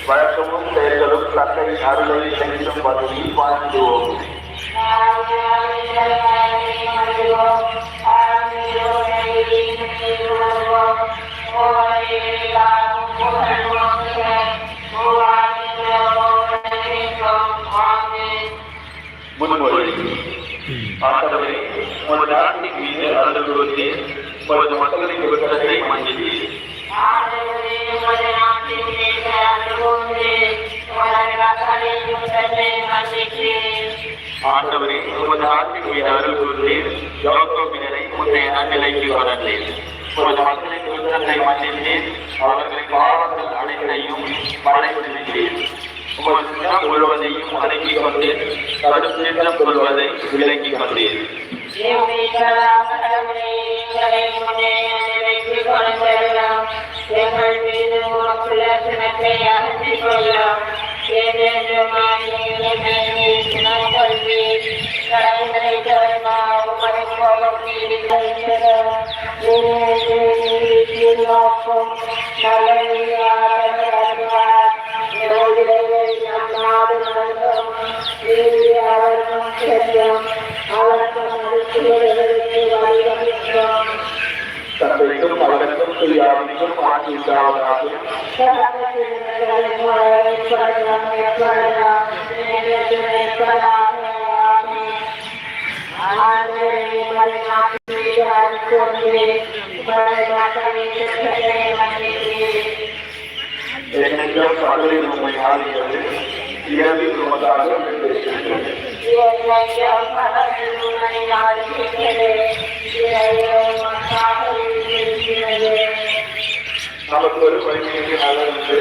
வழக்கமும் செயல்களும் தந்தையின் அருளை செலுத்தும் வகையில் வாழ்ந்துவோம். முன்மொழி. ஆண்டவரே, உமது நாட்டின் மீது அருள் கூர்ந்து உமது மக்களின் குற்றத்தை மன்னித்து ஆண்டவரே, உமது நாட்டின் மீது அருள் கூர்ந்து யாக்கோபினரை முன்னைய நன்னிலைக்கு கொணர்ந்தீர். உமது மக்களின் குற்றத்தை மன்னித்து அவர்களின் பாவங்கள் அனைத்தையும் மறைவிடுகிறீர். உமது சினம் முழுவதையும் அடக்கிக் கொண்டு கடும் சீற்றம் கொள்வதை விலக்கிக் கொண்டீர். எங்கள் மீது உமக்குள்ள சினத்தை அகற்றிக் கொள்ளும். கடவுளை தருமா உமது கோபம் நீடிக்கும் தந்தைக்கும் மகனுக்கும் துரியாவிற்கும் ஆட்சியாவதாக. என்னென்றும் பகலில் உண்மை ஆகியது இரவில் உமதாக நமக்கு ஒரு வலிமையை நலர்ந்து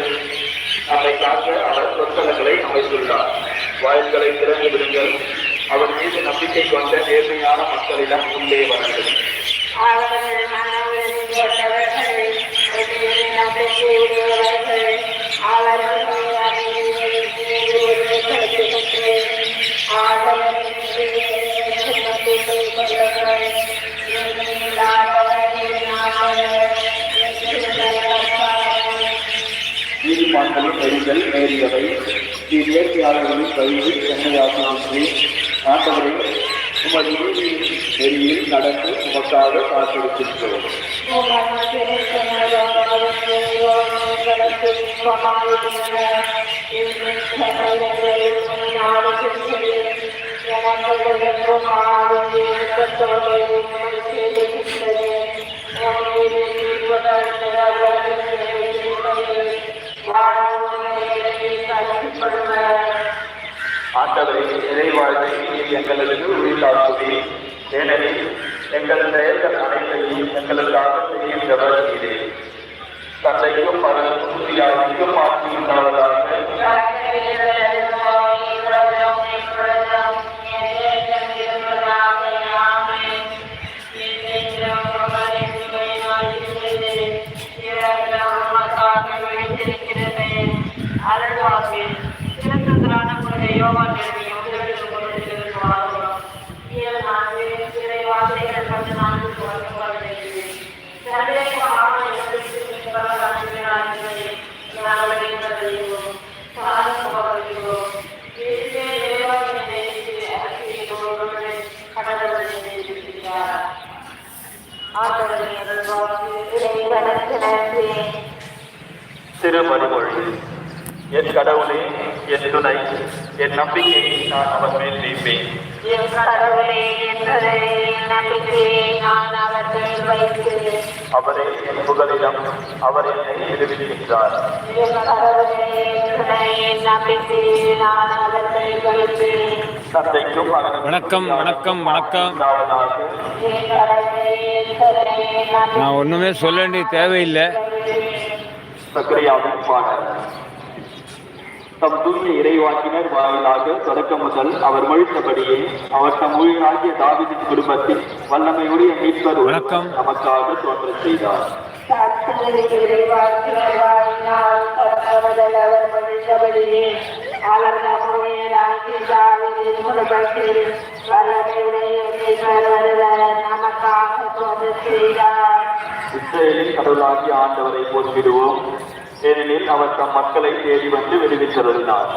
நம்மை காக்க அவர் சொற்களங்களை அமைத்துள்ளார். வாயில்களை திறந்து விடுங்கள், அவர் மீது நம்பிக்கை கொண்ட நேர்மையான மக்களிடம் உள்ளே வரங்கள். நீதிமன்றங்களின் நெறிகள் நேரியவை, இயற்கையாளர்களின் கல்வி சென்னையாகி ஆண்டவரை உமது நீதியின் நெறியில் நடந்து உமக்காக காத்திருக்கின்றோம். ஆண்டவரை இறைவாழ்வை எங்களுக்கு உயிர்த்தாக்குவே. ஏனெனில் எங்கள் செயல்கள் அனைத்தையும் எங்களுக்காக செய்கின்றவர் இதே. தந்தைக்கும் மகனுக்கும் துரியாவிற்கும் ஆட்சியுண்டாவதாக. திருமணிமொழி. என் கடவுளே, என் துணை, என் நம்பிக்கையை நான் அவர் மேல் வைப்பேன். அவரே என் புகலிடம், அவர் என்னை விடுவிக்கின்றார். தந்தைக்கும் வணக்கம் வணக்கம் வணக்கம். நான் ஒண்ணுமே சொல்ல வேண்டிய தேவையில்லை. சக்கரையாவின் பாடல். தம் தூய இறைவாக்கினர் வாயிலாக தொடக்க முதல் அவர் மொழித்தபடியே அவர் தம் ஊழியராகிய தாவீதின் குடும்பத்தில் வல்லமையுடைய மீட்பர் நமக்காக தோன்ற செய்தார். இஸ்ரேலின் கடவுளாகிய ஆண்டவரை போற்றிடுவோம். ஏனெனில் அவர் தம் மக்களை தேடி வந்து விடுவித்தருளினார்.